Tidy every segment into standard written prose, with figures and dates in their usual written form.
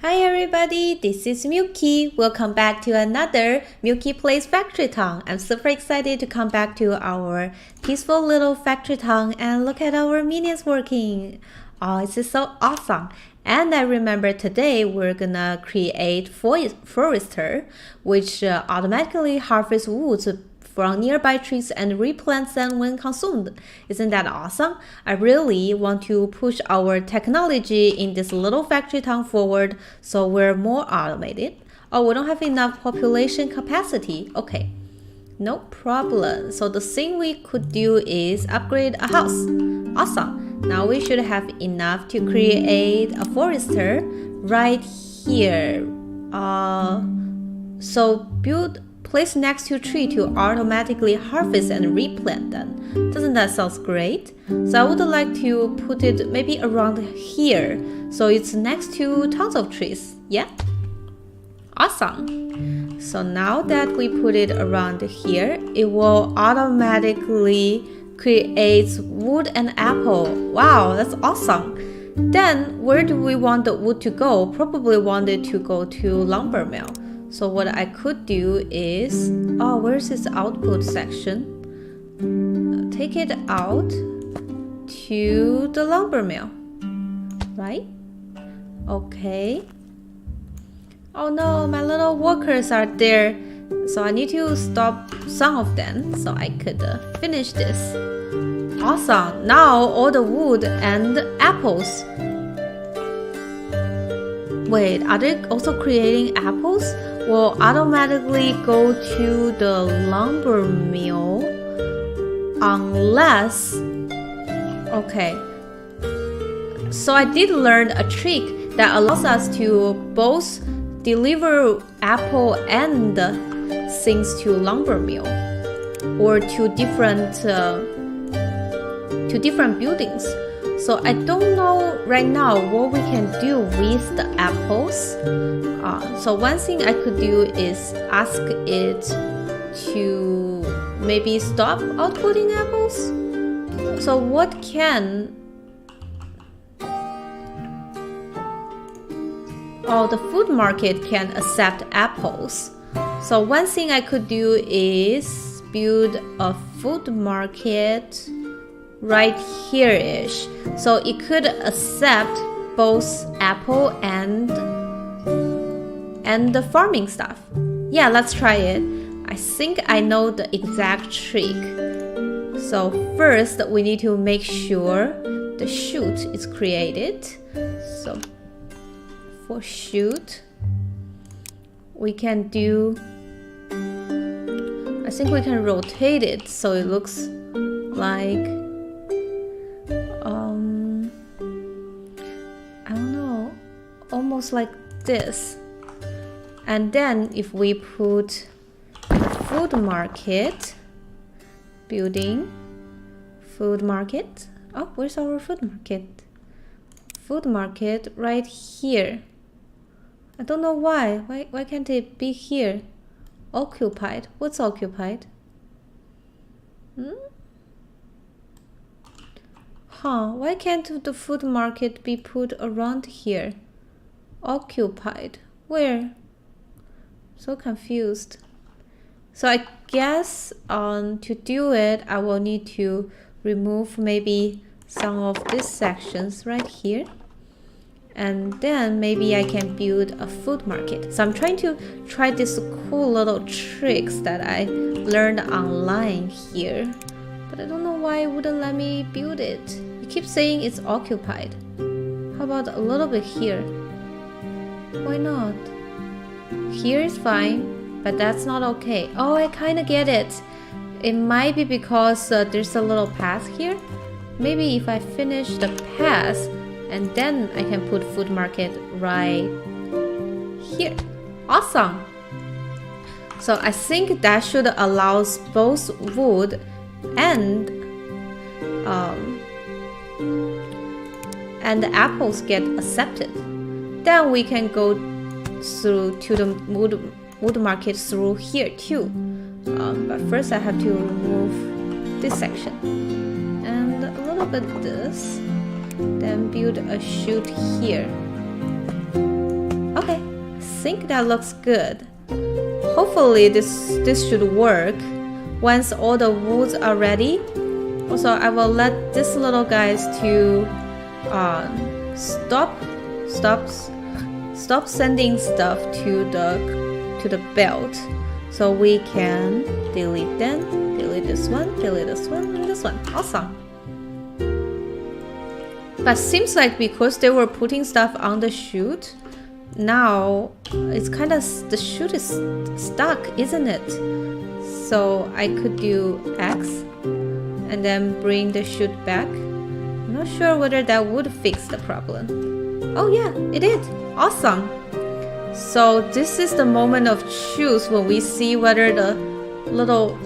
Hi everybody, this is Milky. Welcome back to another Milky Plays Factory Town. I'm super excited to come back to our peaceful little factory town and look at our minions working. Oh, this is so awesome. And I remember today we're gonna create forester, which automatically harvests woods from nearby trees and replants them when consumed. Isn't that awesome? I really want to push our technology in this little factory town forward so we're more automated. Oh, we don't have enough population capacity. Okay, no problem. So the thing we could do is upgrade a house. Awesome. Now we should have enough to create a forester right here. So place next to tree to automatically harvest and replant them. Doesn't that sound great? So I would like to put it maybe around here, so it's next to tons of trees. Yeah? Awesome. So now that we put it around here, it will automatically create wood and apple. Wow, that's awesome. Then where do we want the wood to go? Probably want it to go to lumber mill. So what I could do is, where's this output section? Take it out to the lumber mill, right? Okay. Oh no, my little workers are there. So I need to stop some of them so I could finish this. Awesome, now all the wood and apples. Wait, are they also creating apples? Will automatically go to the lumber mill unless... Okay, so I did learn a trick that allows us to both deliver apple and things to lumber mill or to different buildings. So I don't know right now what we can do with the apples. So one thing I could do is ask it to maybe stop outputting apples. So what can... Oh, the food market can accept apples. So one thing I could do is build a food market right here-ish, so it could accept both apple and the farming stuff. Yeah, let's try it. I think I know the exact trick. So first we need to make sure the chute is created. So for chute we can do, I think we can rotate it so it looks like I don't know, almost like this. And then if we put food market, building, food market. Oh, where's our food market? Food market right here. I don't know why. Why can't it be here? Occupied. What's occupied? Why can't the food market be put around here? Occupied. Where? So confused. So I guess to do it, I will need to remove maybe some of these sections right here. And then maybe I can build a food market. So I'm trying to try these cool little tricks that I learned online here. But I don't know why it wouldn't let me build it. You keep saying it's occupied. How about a little bit here? Why not? Here is fine, but that's not okay. Oh, I kind of get it. It might be because there's a little path here. Maybe if I finish the path, and then I can put food market right here. Awesome. So I think that should allow both wood and the apples get accepted. Then we can go through to the wood market through here too. But first I have to remove this section and a little bit this. Then build a chute here. think that looks good. Hopefully this should work. Once all the woods are ready, also I will let this little guys to stop sending stuff to the belt, so we can delete them, delete this one, delete this one, and this one. Awesome. But seems like because they were putting stuff on the chute, now it's kind of, the chute is stuck, isn't it? So I could do X and then bring the chute back. I'm not sure whether that would fix the problem. Oh yeah, it did. Awesome. So this is the moment of truth when we see whether the little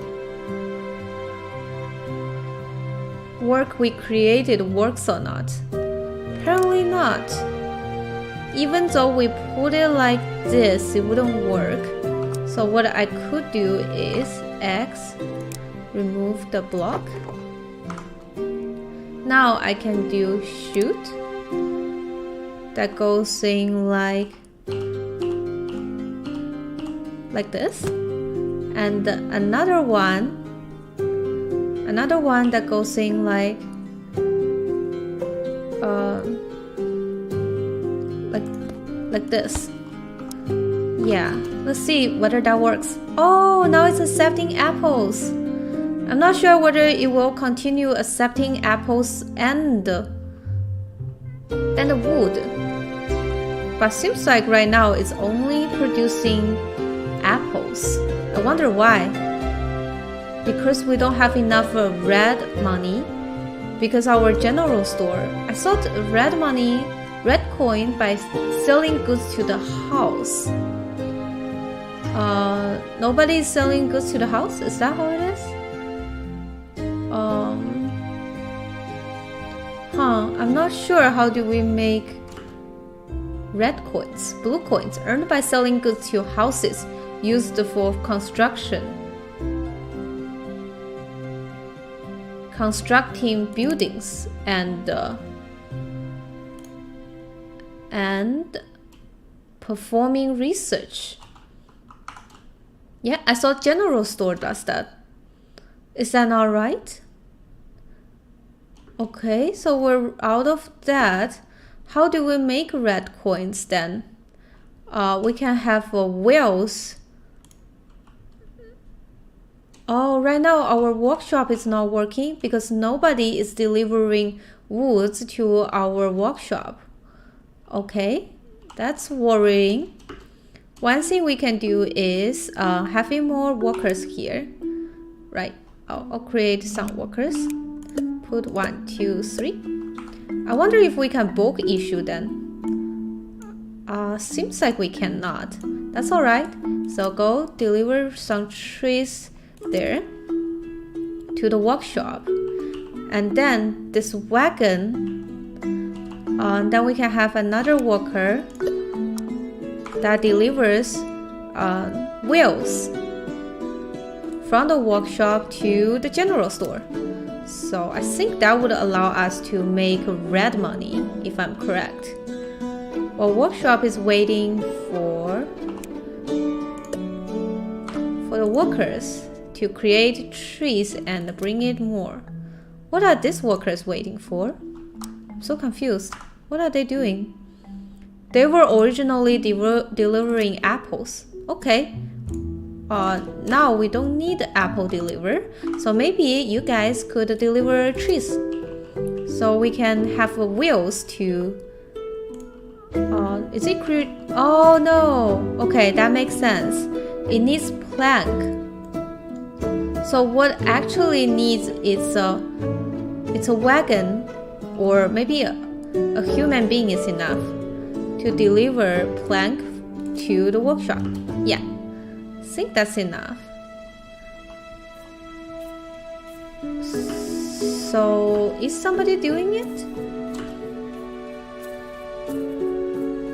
work we created works or not. Apparently not. Even though we put it like this, it wouldn't work. So what I could do is X, remove the block. Now I can do shoot. That goes in like this. And another one that goes in like this. Yeah, let's see whether that works. Oh, now it's accepting apples. I'm not sure whether it will continue accepting apples and the wood. But seems like right now it's only producing apples. I wonder why. Because we don't have enough red money. Because our general store, I thought red coin by selling goods to the house. Nobody is selling goods to the house? Is that how it is? I'm not sure how do we make red coins, blue coins earned by selling goods to houses used for constructing buildings and performing research. Yeah, I thought general store does that. Is that not right? Okay, so we're out of that. How do we make red coins then? We can have wheels. Oh, right now our workshop is not working because nobody is delivering woods to our workshop. Okay, that's worrying. One thing we can do is having more workers here. Right, I'll create some workers. Put 1, 2, 3. I wonder if we can bulk issue then. Seems like we cannot. That's alright. So go deliver some trees there to the workshop. And then this wagon, then we can have another worker that delivers wheels from the workshop to the general store. So I think that would allow us to make red money, if I'm correct. Well, workshop is waiting for the workers to create trees and bring it more. What are these workers waiting for? I'm so confused. What are they doing? They were originally delivering apples. Okay. Now we don't need apple deliver. So maybe you guys could deliver trees. So we can have wheels to... is it crude? Oh no. Okay, that makes sense. It needs plank. So what actually needs is a wagon, or maybe a human being is enough to deliver plank to the workshop. Yeah, I think that's enough. So is somebody doing it?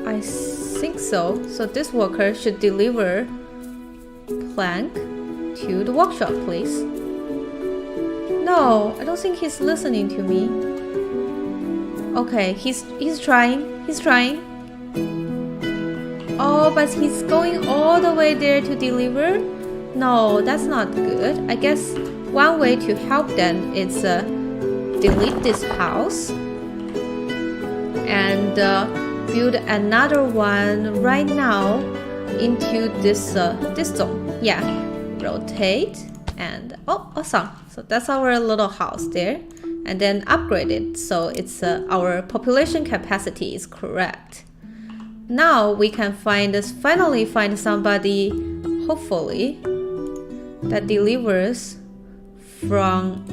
I think so. So this worker should deliver plank to the workshop, please. No, I don't think he's listening to me. Okay, he's trying. Oh, but he's going all the way there to deliver? No, that's not good. I guess one way to help them is delete this house and build another one right now into this zone. Yeah, rotate and oh, awesome. So that's our little house there, and then upgrade it so it's our population capacity is correct. Now we can finally find somebody, hopefully, that delivers from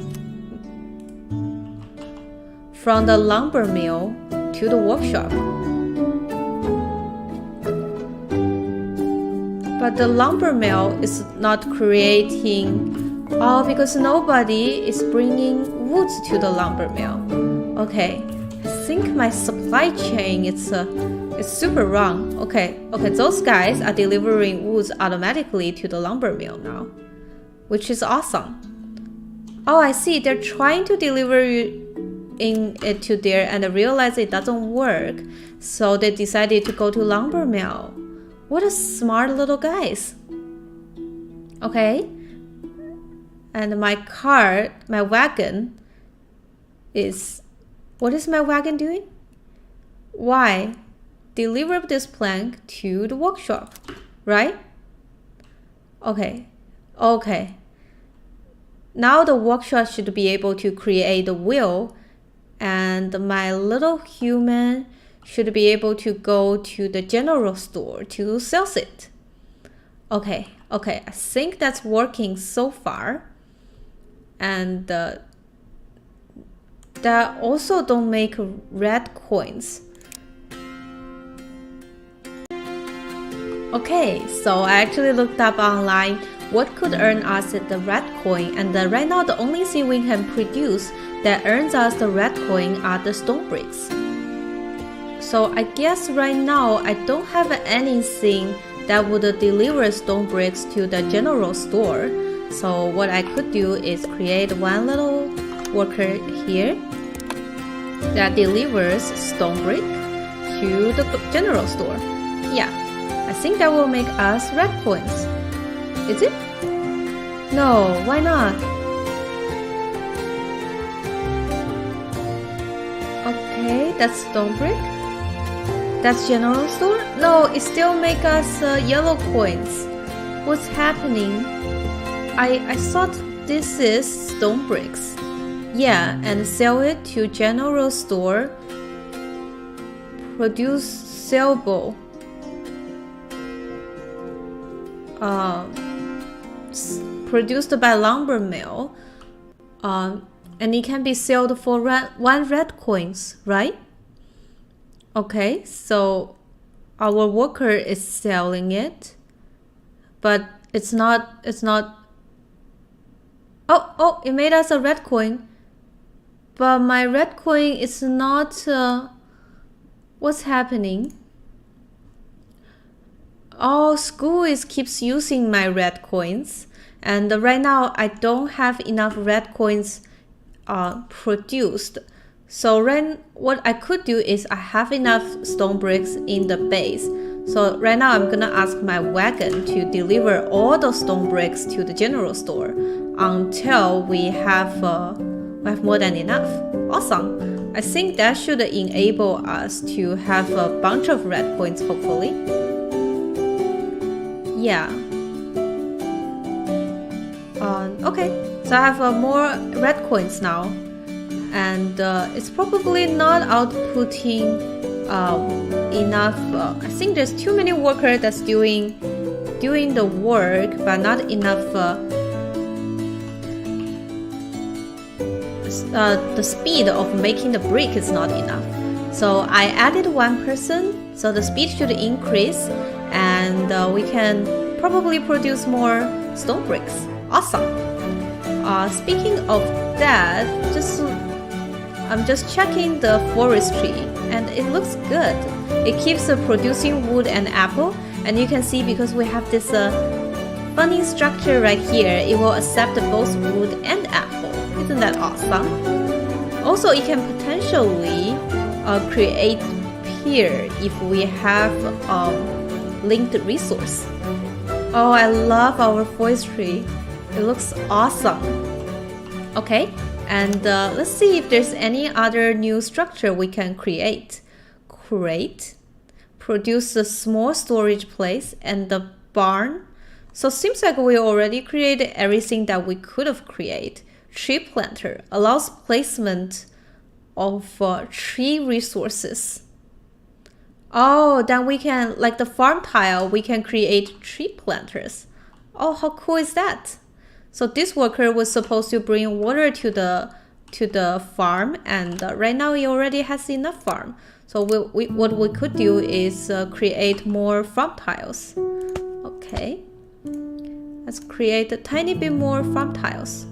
the lumber mill to the workshop. But the lumber mill is not creating, because nobody is bringing wood to the lumber mill. Okay, I think my supply chain is super wrong. Okay, those guys are delivering wood automatically to the lumber mill now, which is awesome. Oh, I see, they're trying to deliver it to there and realize it doesn't work, so they decided to go to lumber mill. What a smart little guys. Okay, and my wagon is, what is my wagon doing? Why? Deliver this plank to the workshop, right? Okay. Now the workshop should be able to create the wheel, and my little human should be able to go to the general store to sell it. Okay, I think that's working so far. And that also don't make red coins. Okay, so I actually looked up online what could earn us the red coin, and right now the only thing we can produce that earns us the red coin are the stone bricks. So I guess right now I don't have anything that would deliver stone bricks to the general store. So what I could do is create one little worker here that delivers stone brick to the general store. Yeah, I think that will make us red coins. Is it? No, why not? Okay, that's stone brick. That's general store? No, it still make us yellow coins. What's happening? I thought this is stone bricks. Yeah, and sell it to general store. Produce sellable. Produced by lumber mill. And it can be sold for one red coins, right? Okay, so our worker is selling it, but it's not. Oh, it made us a red coin, but my red coin is not. What's happening? Oh, school keeps using my red coins, and right now I don't have enough red coins produced. So what I could do is I have enough stone bricks in the base. So right now I'm gonna ask my wagon to deliver all the stone bricks to the general store until we have more than enough. Awesome. I think that should enable us to have a bunch of red coins, hopefully. Yeah. Okay, so I have more red coins now. And it's probably not outputting enough. I think there's too many workers that's doing the work, but not enough. The speed of making the brick is not enough. So I added one person, so the speed should increase, and we can probably produce more stone bricks. Awesome. Speaking of that, I'm just checking the forestry, and it looks good. It keeps producing wood and apple, and you can see because we have this funny structure right here, it will accept both wood and apple. Isn't that awesome? Also, it can potentially create pier if we have linked resource. Oh, I love our forest tree. It looks awesome. Okay, and let's see if there's any other new structure we can create. Create, produce a small storage place and the barn. So seems like we already created everything that we could have created. Tree planter allows placement of tree resources. Oh, then we can, like the farm tile, we can create tree planters. Oh, how cool is that? So this worker was supposed to bring water to the farm, and right now he already has enough farm. So what we could do is create more farm tiles. Okay, let's create a tiny bit more farm tiles.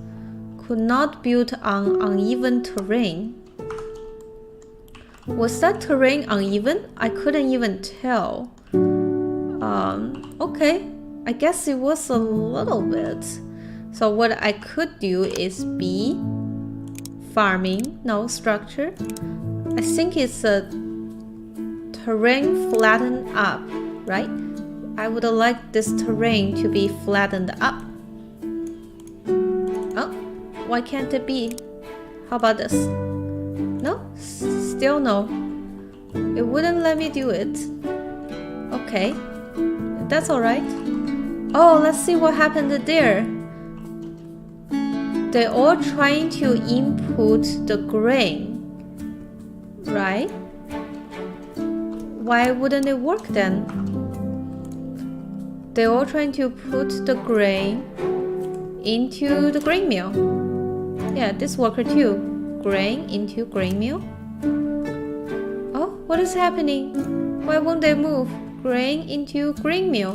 Could not build on uneven terrain. Was that terrain uneven? I couldn't even tell. Okay, I guess it was a little bit. So what I could do is B, farming, no structure. I think it's a terrain flattened up, right? I would like this terrain to be flattened up. Oh, why can't it be? How about this? No, still no. It wouldn't let me do it. Okay, that's alright. Oh, let's see what happened there. They're all trying to input the grain, right? Why wouldn't it work then? They're all trying to put the grain into the grain mill. Yeah, this worker too. Grain into grain mill. Oh, what is happening? Why won't they move? Grain into grain mill.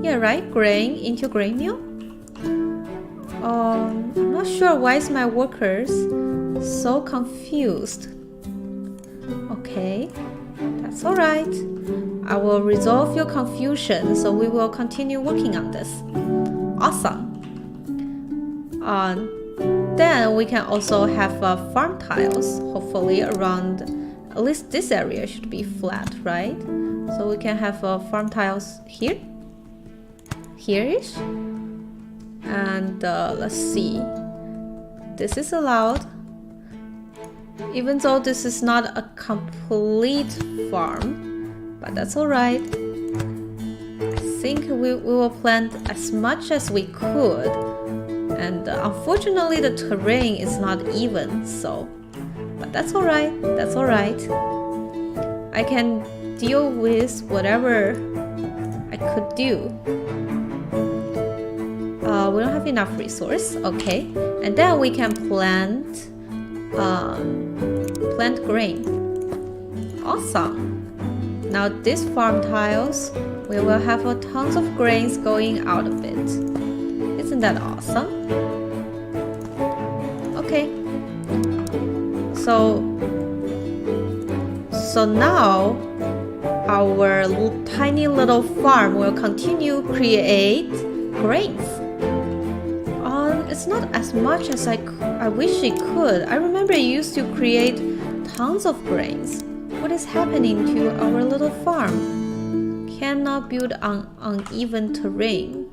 Yeah, right? Grain into grain mill. I'm not sure why is my workers so confused. Okay, that's alright. I will resolve your confusion, so we will continue working on this. Awesome. Then we can also have farm tiles, hopefully around, at least this area should be flat, right? So we can have farm tiles here, here-ish, and let's see, this is allowed, even though this is not a complete farm, but that's alright. I think we will plant as much as we could. And unfortunately the terrain is not even, so, but that's alright, that's alright. I can deal with whatever I could do. We don't have enough resource, okay. And then we can plant grain. Awesome. Now these farm tiles, we will have tons of grains going out of it. Isn't that awesome? Okay. So now our tiny little farm will continue create grains. It's not as much as I wish it could. I remember it used to create tons of grains. What is happening to our little farm? Cannot build on uneven terrain.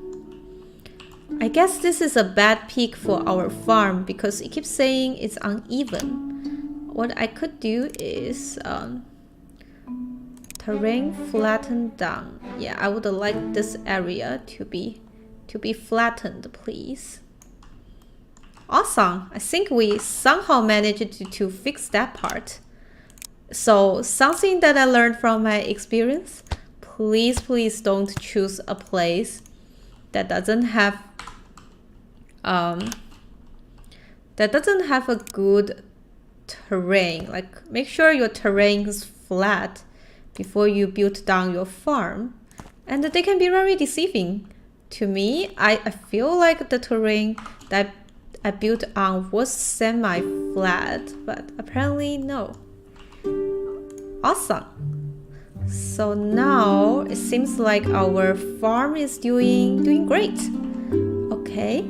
I guess this is a bad peak for our farm because it keeps saying it's uneven. What I could do is terrain flattened down. Yeah, I would like this area to be flattened, please. Awesome. I think we somehow managed to fix that part. So something that I learned from my experience, please don't choose a place that doesn't have a good terrain. Like, make sure your terrain is flat before you build down your farm, and they can be very deceiving. To me, I feel like the terrain that I built on was semi-flat, but apparently no. Awesome. So now it seems like our farm is doing great. Okay.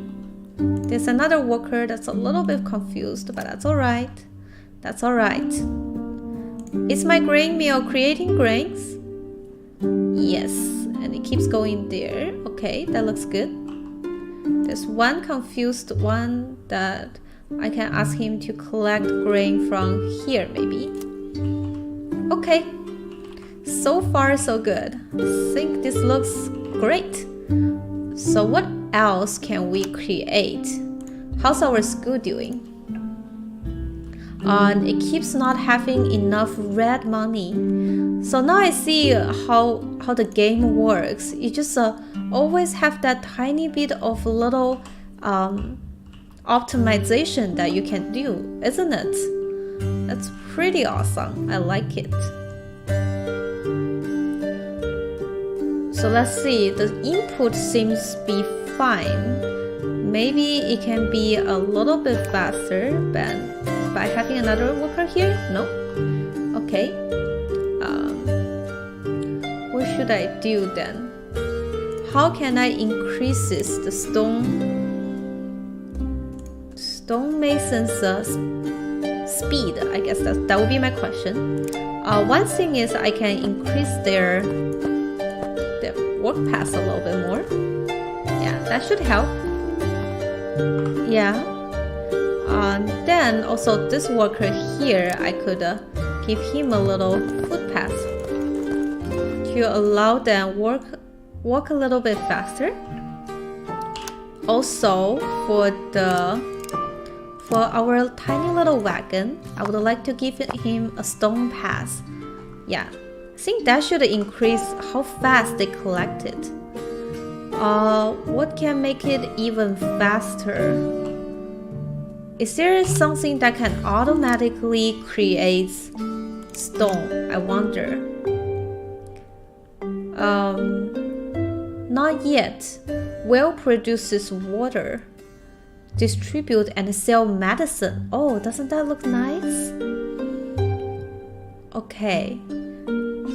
There's another worker that's a little bit confused, but that's alright. That's alright. Is my grain mill creating grains? Yes, and it keeps going there. Okay, that looks good. There's one confused one that I can ask him to collect grain from here, maybe. Okay, so far so good. I think this looks great. So what else can we create? How's our school doing? And it keeps not having enough red money. So now I see how the game works. You just always have that tiny bit of little optimization that you can do, isn't it? That's pretty awesome. I like it. So let's see, the input seems to be fine. Maybe it can be a little bit faster by having another worker here? No? Okay. What should I do then? How can I increase the stonemason's speed? I guess that would be my question. One thing is I can increase their work pass a little bit more. Yeah, that should help. Yeah. Then also this worker here, I could give him a little foot pass to allow them walk a little bit faster. Also for our tiny little wagon, I would like to give him a stone pass. Yeah, I think that should increase how fast they collect it. What can make it even faster? Is there something that can automatically create stone? I wonder. Not yet. Well produces water. Distribute and sell medicine. Oh, doesn't that look nice? Okay.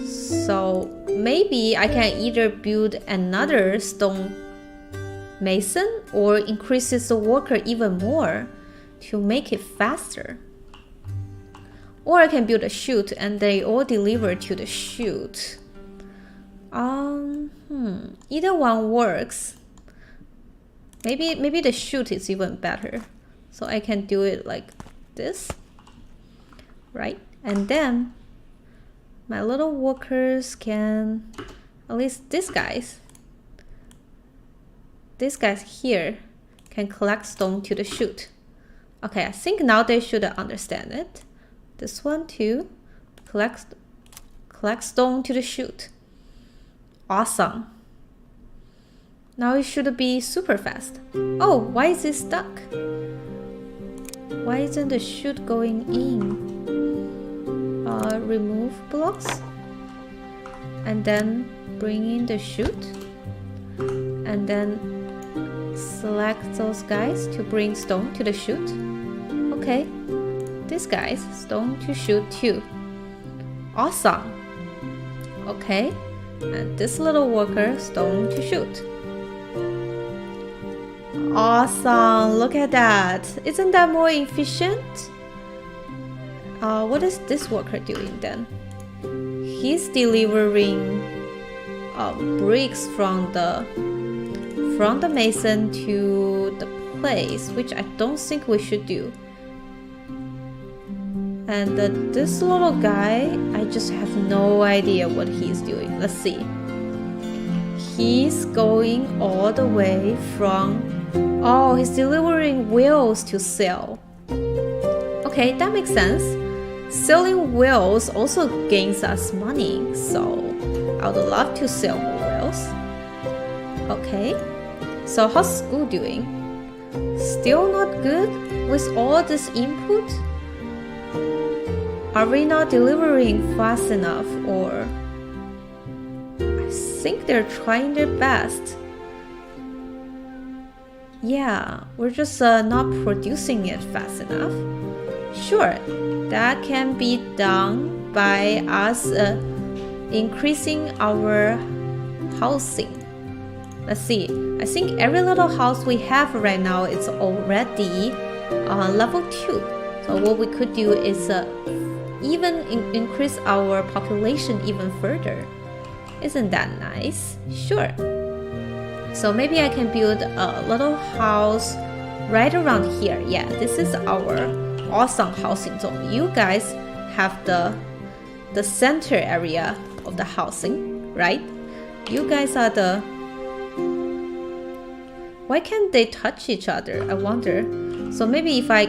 So maybe I can either build another stone mason or increases the worker even more to make it faster. Or I can build a chute and they all deliver to the chute. Either one works. Maybe the chute is even better. So I can do it like this, right? And then my little workers can, at least these guys here can collect stone to the chute. Okay, I think now they should understand it. This one too, collect stone to the chute. Awesome. Now it should be super fast. Oh, why is it stuck? Why isn't the chute going in? Remove blocks and then bring in the chute and then select those guys to bring stone to the chute. Okay, these guys, stone to chute too. Awesome. Okay, and this little worker, stone to chute. Awesome, look at that. Isn't that more efficient? What is this worker doing then? He's delivering bricks from the mason to the place, which I don't think we should do. And this little guy, I just have no idea what he's doing. Let's see. He's going all the way from... Oh, he's delivering wheels to sell. Okay, that makes sense. Selling wheels also gains us money, so I would love to sell more wheels. Okay, so how's school doing? Still not good with all this input? Are we not delivering fast enough, or I think they're trying their best. Yeah, we're just not producing it fast enough. Sure, that can be done by us increasing our housing. Let's see, I think every little house we have right now is already level 2. So what we could do is even increase our population even further. Isn't that nice? Sure. So maybe I can build a little house right around here. Yeah, this is our awesome housing zone. You guys have the center area of the housing, right? You guys are the... Why can't they touch each other? I wonder. So maybe if I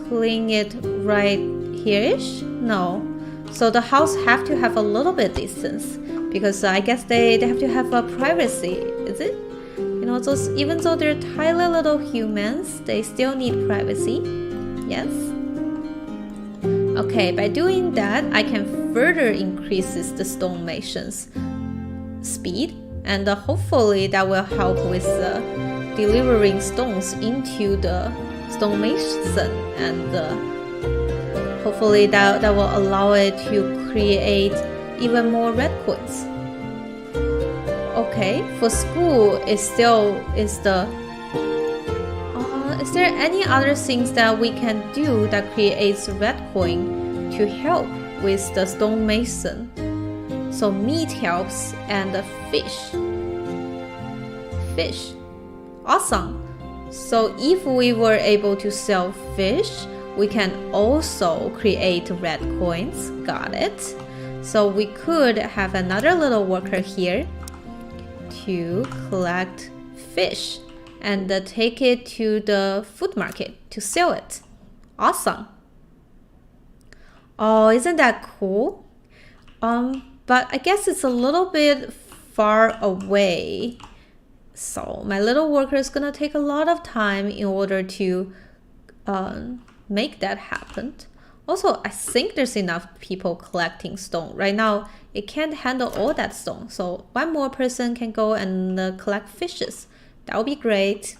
clean it right here-ish? No. So the house have to have a little bit distance because I guess they have to have a privacy, is it? You know, those, even though they're tiny little humans, they still need privacy. Yes? Okay, by doing that, I can further increase the stonemason's speed, and hopefully that will help with delivering stones into the stonemason, and hopefully that will allow it to create even more red coins. Okay, for school, is there any other things that we can do that creates red coin to help with the stonemason? So meat helps, and the fish. Awesome. So if we were able to sell fish, we can also create red coins. Got it. So we could have another little worker here to collect fish and take it to the food market to sell it. Awesome. Oh, isn't that cool? But I guess it's a little bit far away. So my little worker is gonna take a lot of time in order to make that happen. Also, I think there's enough people collecting stone. Right now, it can't handle all that stone. So one more person can go and collect fishes. That would be great.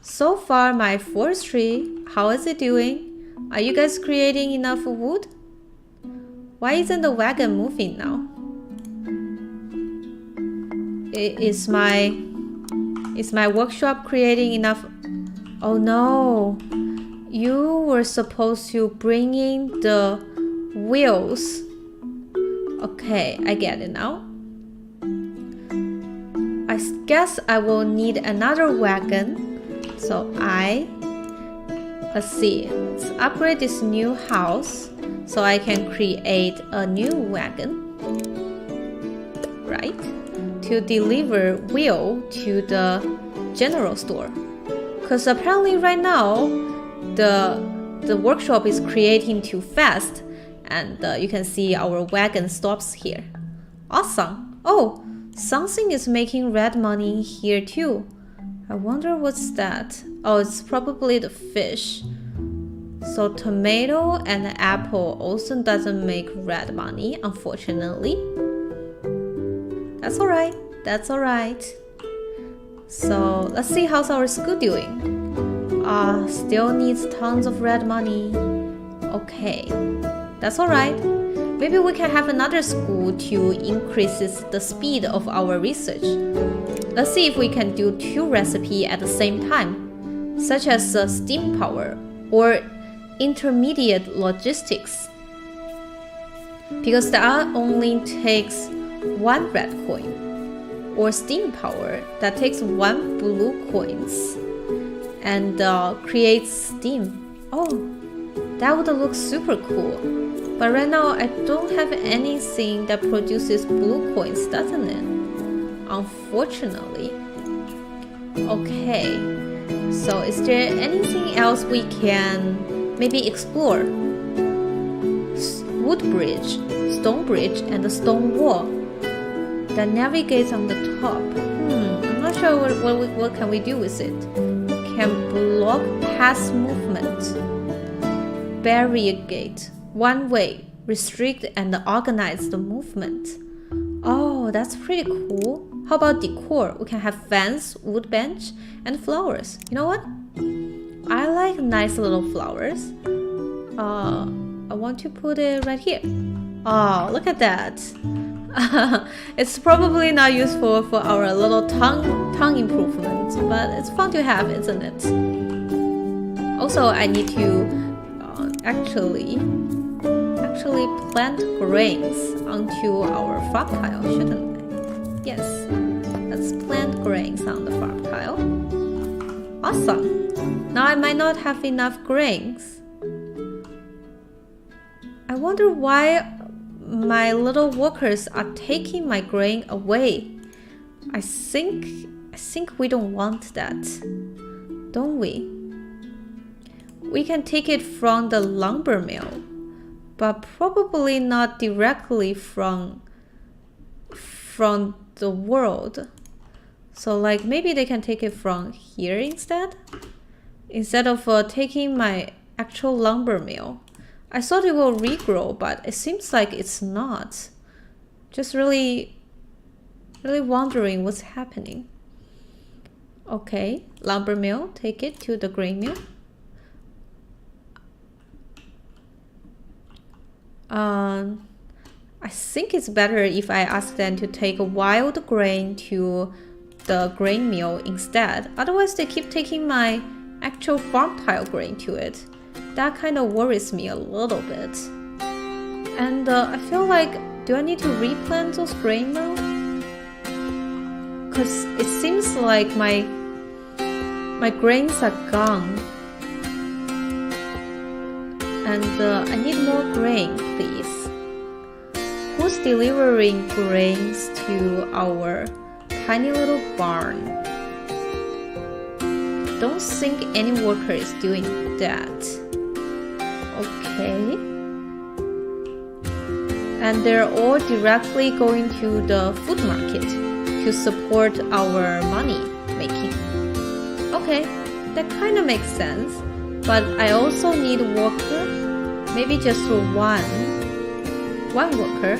So far, my forestry, how is it doing? Are you guys creating enough wood? Why isn't the wagon moving now? Is my workshop creating enough? Oh no, you were supposed to bring in the wheels. Okay, I get it now. I guess I will need another wagon. So let's see, let's upgrade this new house so I can create a new wagon, right? To deliver wheel to the general store. Because apparently right now, the workshop is creating too fast, and you can see our wagon stops here. Awesome. Oh, something is making red money here too. I wonder what's that. Oh, it's probably the fish. So tomato and apple also doesn't make red money, unfortunately. That's alright. That's alright. So let's see how's our school doing. Still needs tons of red money. Okay, that's alright. Maybe we can have another school to increase the speed of our research. Let's see if we can do 2 recipes at the same time, such as steam power or intermediate logistics. Because that only takes 1 red coin, or steam power that takes 1 blue coins and creates steam. Oh, that would look super cool. But right now I don't have anything that produces blue coins, doesn't it? Unfortunately. Okay, so is there anything else we can maybe explore? Wood bridge, stone bridge, and the stone wall that navigates on the top. I'm not sure what can we do with it. Can block past movement. Barrier gate, one way, restrict and organize the movement. Oh, that's pretty cool. How about decor? We can have fence, wood bench, and flowers. You know what? I like nice little flowers. I want to put it right here. Oh, look at that. It's probably not useful for our little tongue improvement, but it's fun to have, isn't it? Also, I need to actually actually plant grains onto our farm tile, shouldn't I? Yes, let's plant grains on the farm tile. Awesome! Now I might not have enough grains. I wonder why my little workers are taking my grain away. I think we don't want that, don't we? We can take it from the lumber mill, but probably not directly from the world. So like maybe they can take it from here instead of taking my actual lumber mill. I thought it will regrow, but it seems like it's not. Just really wondering what's happening. Okay, lumber mill, take it to the grain mill. I think it's better if I ask them to take a wild grain to the grain mill instead. Otherwise, they keep taking my actual farm tile grain to it. That kind of worries me a little bit. And I feel like, do I need to replant those grain now? Because it seems like my grains are gone. And I need more grain, please. Who's delivering grains to our tiny little barn? Don't think any worker is doing that. Okay. And they're all directly going to the food market to support our money making. Okay, that kind of makes sense. But I also need a worker, maybe just one worker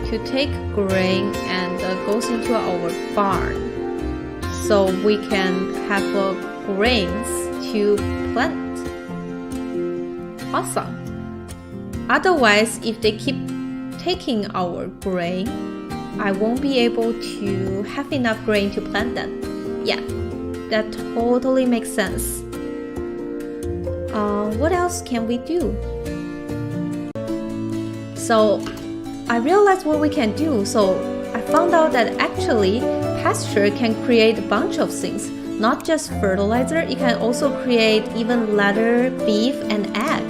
to take grain and goes into our barn, so we can have grains to plant. Awesome. Otherwise, if they keep taking our grain, I won't be able to have enough grain to plant them. Yeah, that totally makes sense. What else can we do? So I realized what we can do. So I found out that actually pasture can create a bunch of things, not just fertilizer. It can also create even leather, beef, and egg.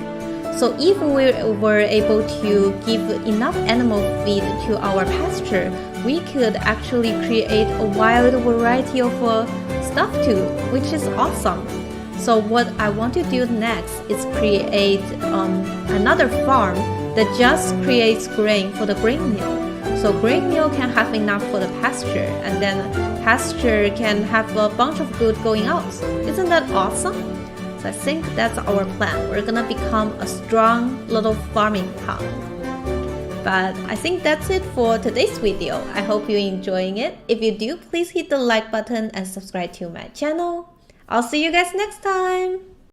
So if we were able to give enough animal feed to our pasture, we could actually create a wide variety of stuff too, which is awesome. So what I want to do next is create another farm that just creates grain for the grain mill. So grain mill can have enough for the pasture, and then pasture can have a bunch of food going out. Isn't that awesome? So I think that's our plan. We're gonna become a strong little farming town. But I think that's it for today's video. I hope you're enjoying it. If you do, please hit the like button and subscribe to my channel. I'll see you guys next time.